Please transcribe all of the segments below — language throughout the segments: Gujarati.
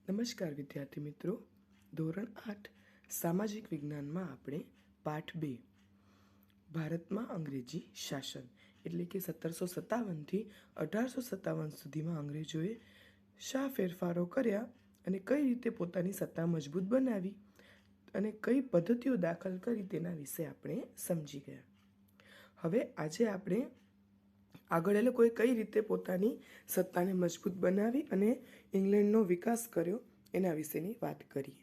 નમસ્કાર વિદ્યાર્થી મિત્રો. ધોરણ 8 સામાજિક વિજ્ઞાનમાં આપણે પાઠ 2 ભારતમાં અંગ્રેજી શાસન એટલે કે 1757થી 1857 સુધીમાં અંગ્રેજોએ શા ફેરફારો કર્યા અને કઈ રીતે પોતાની સત્તા મજબૂત બનાવી અને કઈ પદ્ધતિઓ દાખલ કરી તેના વિશે આપણે સમજી ગયા. હવે આજે આપણે આગળ એ લોકોએ કઈ રીતે પોતાની સત્તાને મજબૂત બનાવી અને ઇંગ્લેન્ડનો વિકાસ કર્યો એના વિશેની વાત કરીએ.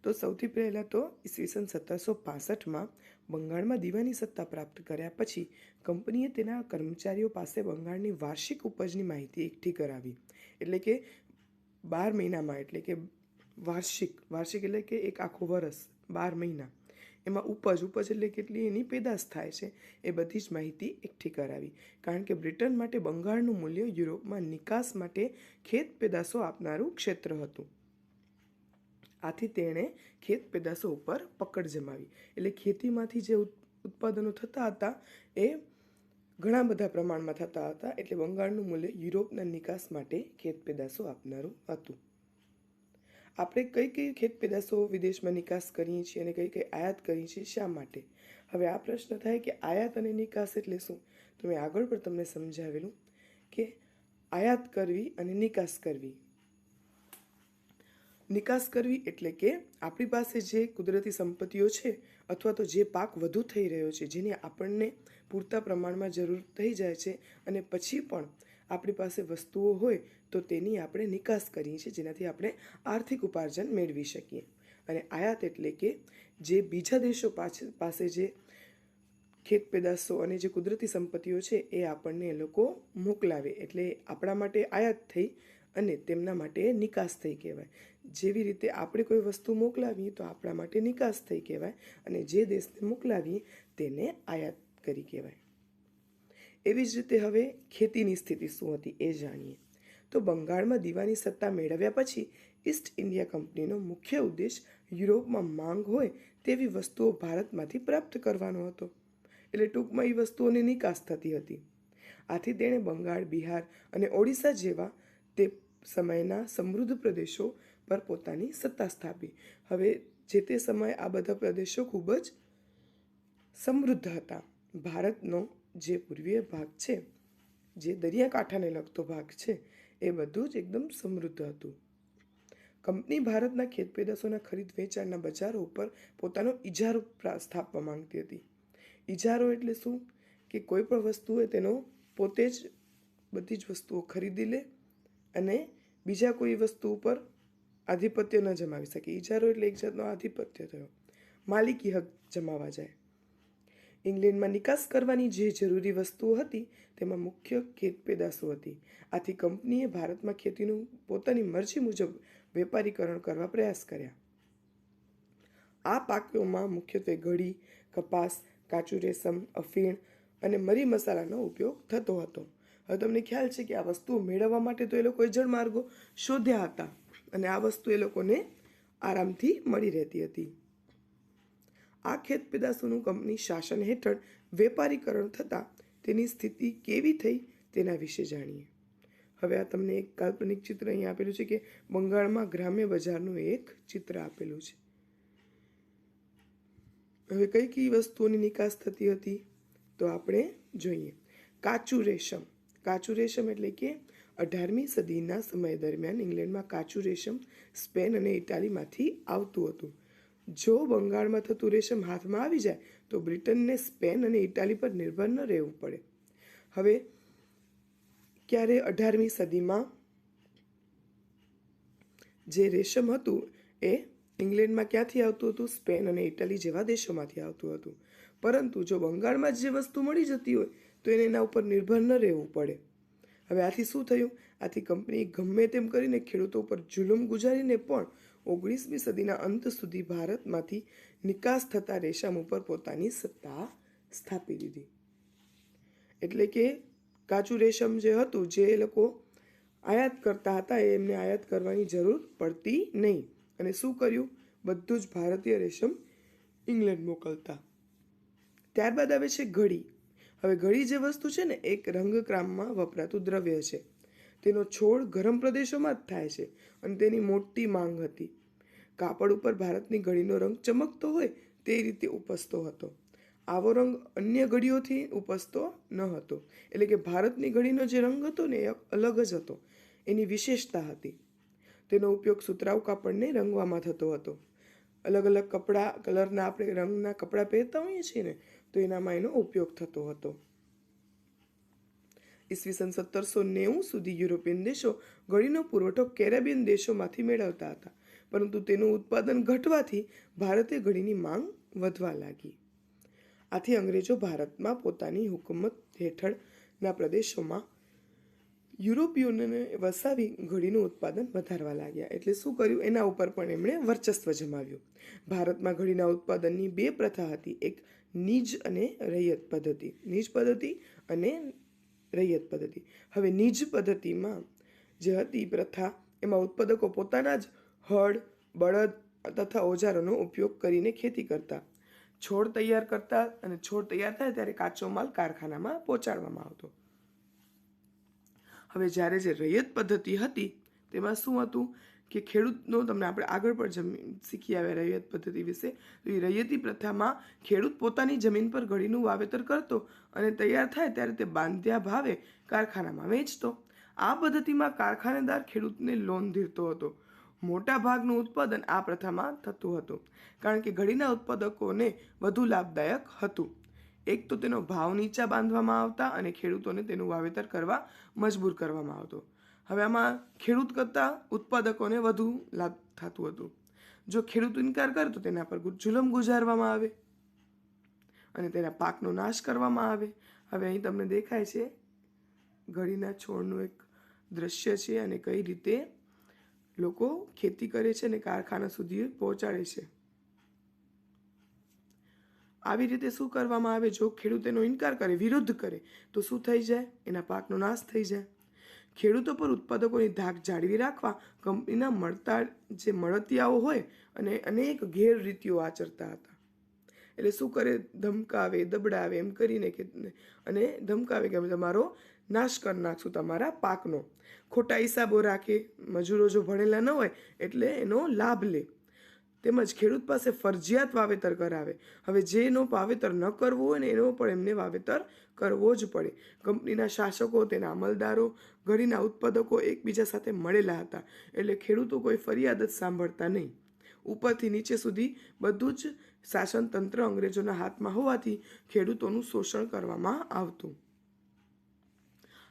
તો સૌથી પહેલાં તો ઈસવીસન 1765માં બંગાળમાં દીવાની સત્તા પ્રાપ્ત કર્યા પછી કંપનીએ તેના કર્મચારીઓ પાસે બંગાળની વાર્ષિક ઉપજની માહિતી એકઠી કરાવી. એટલે કે 12 મહિનામાં, એટલે કે વાર્ષિક એટલે કે એક આખું વર્ષ, 12 મહિના, એમાં ઉપજ એટલે કેટલી એની પેદાશ થાય છે એ બધી જ માહિતી એકઠી કરાવી. કારણ કે બ્રિટન માટે બંગાળનું મૂલ્ય યુરોપમાં નિકાસ માટે ખેત પેદાશો આપનારું ક્ષેત્ર હતું. આથી તેણે ખેત પેદાશો ઉપર પકડ જમાવી. એટલે ખેતીમાંથી જે ઉત્પાદનો થતા હતા એ ઘણા બધા પ્રમાણમાં થતા હતા. એટલે બંગાળનું મૂલ્ય યુરોપના નિકાસ માટે ખેત પેદાશો આપનારું હતું. આપણે કઈ કઈ ખેત પેદાશો વિદેશમાં નિકાસ કરીએ છીએ અને કઈ કઈ આયાત કરીએ છીએ, શા માટે? હવે આ પ્રશ્ન થાય કે આયાત અને નિકાસ એટલે શું? તો મેં આગળ પણ તમને સમજાવેલું કે આયાત કરવી અને નિકાસ કરવી. નિકાસ કરવી એટલે કે આપણી પાસે જે કુદરતી સંપત્તિઓ છે અથવા તો જે પાક વધુ થઈ રહ્યો છે, જેની આપણને પૂરતા પ્રમાણમાં જરૂર થઈ જાય છે અને પછી પણ આપણી પાસે વસ્તુઓ હોય તો તેની આપણે નિકાસ કરીએ છીએ, જેનાથી આપણે આર્થિક ઉપાર્જન મેળવી શકીએ. અને આયાત એટલે કે જે બીજા દેશો પાસે જે ખેત પેદાશો અને જે કુદરતી સંપત્તિઓ છે એ આપણને એ લોકો મોકલાવે, એટલે આપણા માટે આયાત થઈ અને તેમના માટે નિકાસ થઈ કહેવાય. જેવી રીતે આપણે કોઈ વસ્તુ મોકલાવીએ તો આપણા માટે નિકાસ થઈ કહેવાય અને જે દેશને મોકલાવીએ તેને આયાત કરી કહેવાય. એવી જ રીતે હવે ખેતીની સ્થિતિ શું હતી એ જાણીએ. તો બંગાળમાં દીવાની સત્તા મેળવ્યા પછી ઈસ્ટ ઇન્ડિયા કંપનીનો મુખ્ય ઉદ્દેશ યુરોપમાં માંગ હોય તેવી વસ્તુઓ ભારતમાંથી પ્રાપ્ત કરવાનો હતો. એટલે ટૂંકમાં એ વસ્તુઓની નિકાસ થતી હતી. આથી તેણે બંગાળ, બિહાર અને ઓડિશા જેવા તે સમયના સમૃદ્ધ પ્રદેશો પર પોતાની સત્તા સ્થાપી. હવે જે તે સમયે આ બધા પ્રદેશો ખૂબ જ સમૃદ્ધ હતા. ભારતનો જે પૂર્વીય ભાગ છે, જે દરિયાકાંઠાને લગતો ભાગ છે, એ બધું જ એકદમ સમૃદ્ધ હતું. કંપની ભારતના ખેત પેદાશોના ખરીદ વેચાણના બજારો ઉપર પોતાનો ઇજારો સ્થાપવા માંગતી હતી. ઇજારો એટલે શું? કે કોઈ પણ વસ્તુ હોય તેનો પોતે જ બધી જ વસ્તુઓ ખરીદી લે અને બીજા કોઈ વસ્તુ ઉપર આધિપત્ય ન જમાવી શકે. ઇજારો એટલે એક જાતનો આધિપત્ય થયો, માલિકી હક જમાવા જાય. ઇંગ્લેન્ડમાં નિકાસ કરવાની જે જરૂરી વસ્તુઓ હતી તેમાં મુખ્ય ખેત પેદાશો હતી. આથી કંપનીએ ભારતમાં ખેતીનું પોતાની મરજી મુજબ વેપારીકરણ કરવા પ્રયાસ કર્યા. આ પાકોમાં મુખ્યત્વે ઘડી, કપાસ, કાચું રેશમ, અફીણ અને મરી મસાલાનો ઉપયોગ થતો હતો. હવે તમને ખ્યાલ છે કે આ વસ્તુઓ મેળવવા માટે તો એ લોકોએ જળમાર્ગો શોધ્યા હતા અને આ વસ્તુ એ લોકોને આરામથી મળી રહેતી હતી. આ ખેત પેદાશોનું કંપની શાસન હેઠળ વેપારીકરણ થતાં તેની સ્થિતિ કેવી થઈ તેના વિશે જાણીએ. હવે આ તમને એક કાલ્પનિક ચિત્ર અહીં આપેલું છે કે બંગાળમાં ગ્રામ્ય બજારનું એક ચિત્ર આપેલું છે. હવે કઈ કઈ વસ્તુઓની નિકાસ થતી હતી તો આપણે જોઈએ. કાચું રેશમ. કાચું રેશમ એટલે કે 18મી સદીના સમય દરમિયાન ઇંગ્લેન્ડમાં કાચું રેશમ સ્પેન અને ઇટાલીમાંથી આવતું હતું. જો બંગાળમાં થતું રેશમ હાથમાં આવી જાય તો બ્રિટનને સ્પેન અને ઇટાલી પર નિર્ભર ન રહેવું પડે. હવે ક્યારે 18મી સદીમાં જે રેશમ હતું એ ઇંગ્લેન્ડમાં ક્યાંથી આવતું હતું? સ્પેન અને ઇટાલી જેવા દેશોમાંથી આવતું હતું. પરંતુ જો બંગાળમાં જ જે વસ્તુ મળી જતી હોય તો એને એના ઉપર નિર્ભર ન રહેવું પડે. હવે આથી શું થયું? આથી કંપની ગમે તેમ કરીને ખેડૂતો ઉપર જુલમ ગુજારીને પણ 19મી સદીના અંત સુધી ભારતમાંથી નિકાસ થતા રેશમ ઉપર પોતાની સત્તા સ્થાપી દીધી. એટલે કે કાચું રેશમ જે હતું, જે એ લોકો આયાત કરતા હતા, એમને આયાત કરવાની જરૂર પડતી નહીં. અને શું કર્યું? બધું જ ભારતીય રેશમ ઇંગ્લેન્ડ મોકલતા. ત્યારબાદ આવે છે ઘડી. હવે ઘડી જે વસ્તુ છે ને, એક રંગકામમાં વપરાતું દ્રવ્ય છે. તેનો છોડ ગરમ પ્રદેશોમાં જ થાય છે અને તેની મોટી માંગ હતી. કાપડ ઉપર ભારતની ઘડીનો રંગ ચમકતો હોય તે રીતે ઉપસતો હતો. આવો રંગ અન્ય ઘડીઓથી ઉપસતો ન હતો. એટલે કે ભારતની ઘડીનો જે રંગ હતો ને એ અલગ જ હતો, એની વિશેષતા હતી. તેનો ઉપયોગ સુતરાઉ કાપડને રંગવામાં થતો હતો. અલગ અલગ કપડાં કલરના આપણે રંગના કપડાં પહેરતા હોઈએ છીએ ને, તો એનામાં એનો ઉપયોગ થતો હતો. ઈસવીસન 1790 સુધી યુરોપિયન દેશો ઘડીનો પુરવઠો કેરેબિયન દેશોમાંથી મેળવતા હતા, પરંતુ તેનું ઉત્પાદન ઘટવાથી ભારતે ઘડીની માંગ વધવા લાગી. આથી અંગ્રેજો ભારતમાં પોતાની હુકુમત હેઠળના પ્રદેશોમાં યુરોપીયોને વસાવી ઘડીનું ઉત્પાદન વધારવા લાગ્યા. એટલે શું કર્યું, એના ઉપર પણ એમણે વર્ચસ્વ જમાવ્યું. ભારતમાં ઘડીના ઉત્પાદનની બે પ્રથા હતી, એક નીજ અને રૈયત પદ્ધતિ. નીજ પદ્ધતિ અને રૈયત પદ્ધતિ. હવે નીજ પદ્ધતિમાં જે હતી પ્રથા, એમાં ઉત્પાદકો પોતાના જ હળ, બળદ તથા ઓજારોનો ઉપયોગ કરીને ખેતી કરતા, છોડ તૈયાર કરતા અને છોડ તૈયાર થાય ત્યારે કાચો માલ કારખાનામાં પહોંચાડવામાં આવતો. હવે જ્યારે જે રૈયત પદ્ધતિ હતી તેમાં શું હતું કે ખેડૂતનો, તમને આપણે આગળ પણ શીખી આવ્યા રૈયત પદ્ધતિ વિશે. તો એ રૈયતી પ્રથામાં ખેડૂત પોતાની જમીન પર ઘડીનું વાવેતર કરતો અને તૈયાર થાય ત્યારે તે બાંધ્યા ભાવે કારખાનામાં વેચતો. આ પદ્ધતિમાં કારખાનેદાર ખેડૂતને લોન ધીરતો હતો. મોટા ભાગનું ઉત્પાદન આ પ્રથામાં થતું હતું, કારણ કે ઘડીના ઉત્પાદકોને વધુ લાભદાયક હતું. એક તો તેનો ભાવ નીચા બાંધવામાં આવતા અને ખેડૂતોને તેનું વાવેતર કરવા મજબૂર કરવામાં આવતો. હવે આમાં ખેડૂત કરતાં ઉત્પાદકોને વધુ લાભ થતું હતું. જો ખેડૂત ઇનકાર કરે તો તેના પર જુલમ ગુજારવામાં આવે અને તેના પાકનો નાશ કરવામાં આવે. હવે અહીં તમને દેખાય છે ઘડીના છોડનું એક દ્રશ્ય છે અને કઈ રીતે લોકો ખેતી કરે છે અને કારખાના સુધી પહોંચાડે છે. આવી રીતે શું કરવામાં આવે, જો ખેડૂત એનો ઇનકાર કરે, વિરોધ કરે, તો શું થઈ જાય, એના પાકનો નાશ થઈ જાય. ખેડૂતો પર ઉત્પાદકોની ધાક જાળવી રાખવા કંપનીના જે મળતિયાઓ હોય અને અનેક ગેરરીતિઓ આચરતા હતા. એટલે શું કરે, ધમકાવે, દબડાવે એમ કરીને અને ધમકાવે કે અમે તમારો નાશ કરી નાખશું, તમારા પાકનો. ખોટા હિસાબો રાખે, મજૂરો જો ભણેલા ન હોય એટલે એનો લાભ લે. તેમજ ખેડૂત પાસે ફરજિયાત વાવેતર કરાવે. હવે જેનો વાવેતર ન કરવું હોય ને એનો પણ એમને વાવેતર કરવો જ પડે. કંપનીના શાસકો, તેના અમલદારો, ઘડીના ઉત્પાદકો એકબીજા સાથે મળેલા હતા, એટલે ખેડૂતો કોઈ ફરિયાદ જ સાંભળતા નહીં. ઉપરથી નીચે સુધી બધું જ શાસન તંત્ર અંગ્રેજોના હાથમાં હોવાથી ખેડૂતોનું શોષણ કરવામાં આવતું.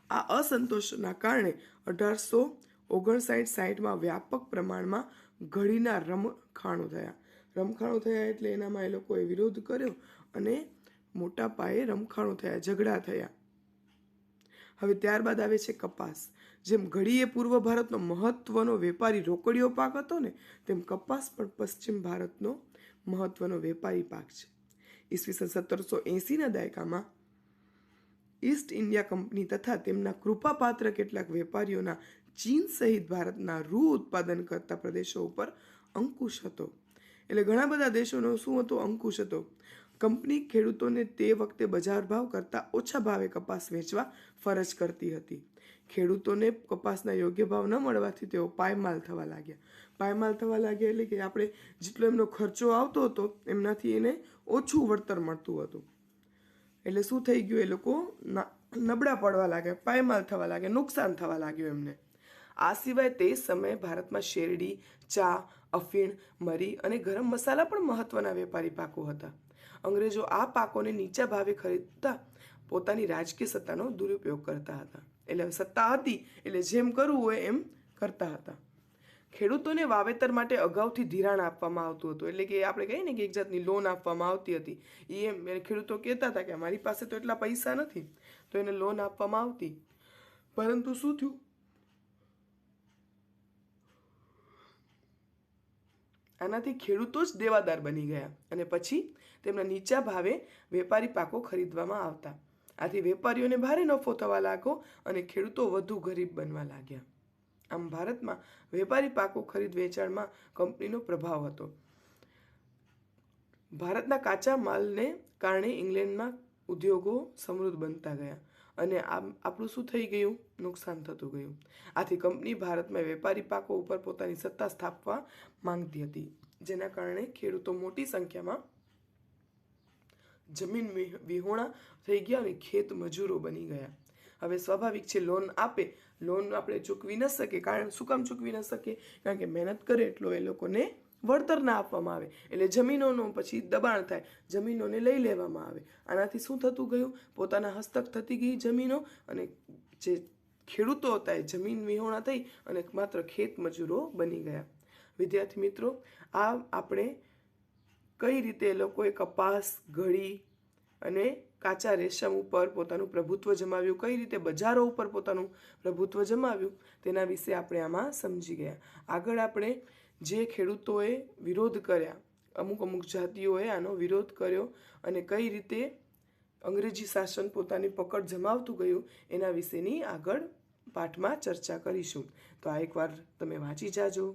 આ અસંતોષના કારણે 1859-60માં વ્યાપક પ્રમાણમાં ઘડીના રમખાણો થયા. એટલે એનામાં એ લોકોએ વિરોધ કર્યો અને મોટા પાયે રમખાણો થયા, ઝઘડા થયા. હવે ત્યારબાદ આવે છે કપાસ. જેમ ઘડી એ પૂર્વ ભારતનો મહત્વનો વેપારી રોકડીયો પાક હતો ને, તેમ કપાસ પણ પશ્ચિમ ભારતનો મહત્વનો વેપારી પાક છે. ઈસવીસન 1780ના દાયકામાં ઈસ્ટ ઇન્ડિયા કંપની તથા તેમના કૃપાપાત્ર કેટલાક વેપારીઓના ચીન સહિત ભારતના રૂ ઉત્પાદન કરતા પ્રદેશો ઉપર અંકુશ હતો. એટલે ઘણા બધા દેશોનો શું હતો, અંકુશ હતો. કંપની ખેડૂતોને તે વખતે બજાર ભાવ કરતાં ઓછા ભાવે કપાસ વેચવા ફરજ કરતી હતી. ખેડૂતોને કપાસના યોગ્ય ભાવ ન મળવાથી તેઓ પાયમાલ થવા લાગ્યા. એટલે કે આપણે જેટલો એમનો ખર્ચો આવતો હતો એમનાથી એને ઓછું વળતર મળતું હતું. એટલે શું થઈ ગયું, એ લોકો નબળા પડવા લાગ્યા, પાયમાલ થવા લાગ્યા, નુકસાન થવા લાગ્યું એમને. આ સિવાય તે સમયે ભારતમાં શેરડી, ચા, અફીણ, મરી અને ગરમ મસાલા પણ મહત્વના વેપારી પાકો હતા. અંગ્રેજો આ પાકોને નીચા ભાવે ખરીદતા પોતાની રાજકીય સત્તાનો દુરુપયોગ કરતા હતા. એટલે સત્તા હતી એટલે જેમ કરવું હોય એમ કરતા હતા. ખેડૂતોને વાવેતર માટે અગાઉથી ધિરાણ આપવામાં આવતું હતું. એટલે કે આપણે કહીએ ને કે એક જાતની લોન આપવામાં આવતી હતી. એમ ખેડૂતો કહેતા હતા કે અમારી પાસે તો એટલા પૈસા નથી, તો એને લોન આપવામાં આવતી. પરંતુ શું થયું, આનાથી ખેડૂતો જ દેવાદાર બની ગયા અને પછી તેમના નીચા ભાવે વેપારી પાકો ખરીદવામાં આવતા. આથી વેપારીઓને ભારે નફો થવા લાગ્યો અને ખેડૂતો વધુ ગરીબ બનવા લાગ્યા. આમ ભારતમાં વેપારી પાકો ખરીદ વેચાણમાં કંપનીનો પ્રભાવ હતો. ભારતના કાચા માલને કારણે ઇંગ્લેન્ડમાં ઉદ્યોગો સમૃદ્ધ બનતા ગયા. અને આપણું શું થઈ ગયું? નુકસાન થતું ગયું. આથી કંપની ભારતમાં વેપારી પાકો ઉપર પોતાની સત્તા સ્થાપવા માંગતી હતી, જેના કારણે ખેડૂતો મોટી સંખ્યામાં જમીન વિહોણા થઈ ગયા અને ખેત મજૂરો બની ગયા. હવે સ્વાભાવિક છે, લોન આપણે ચૂકવી ન શકીએ. કારણ શું કામ ચૂકવી ન શકીએ? કારણ કે મહેનત કરે એટલો એ લોકોને વળતર ના આપવામાં આવે, એટલે જમીનોનું પછી દબાણ થાય, જમીનોને લઈ લેવામાં આવે. આનાથી શું થતું ગયું? પોતાના હસ્તક થતી ગઈ જમીનો, અને જે ખેડૂતો હતા એ જમીન વિહોણા થઈ અને માત્ર ખેત મજૂરો બની ગયા. વિદ્યાર્થી મિત્રો, આ આપણે કઈ રીતે એ લોકોએ કપાસ, ઘડી અને કાચા રેશમ ઉપર પોતાનું પ્રભુત્વ જમાવ્યું, કઈ રીતે બજારો ઉપર પોતાનું પ્રભુત્વ જમાવ્યું, તેના વિશે આપણે આમાં સમજી ગયા. આગળ આપણે જે ખેડૂતોએ વિરોધ કર્યા, અમુક જાતિઓએ આનો વિરોધ કર્યો અને કઈ રીતે અંગ્રેજી શાસન પોતાની પકડ જમાવતું ગયું, એના વિશેની આગળ પાઠમાં ચર્ચા કરીશું. તો આ એકવાર તમે વાંચી જાજો.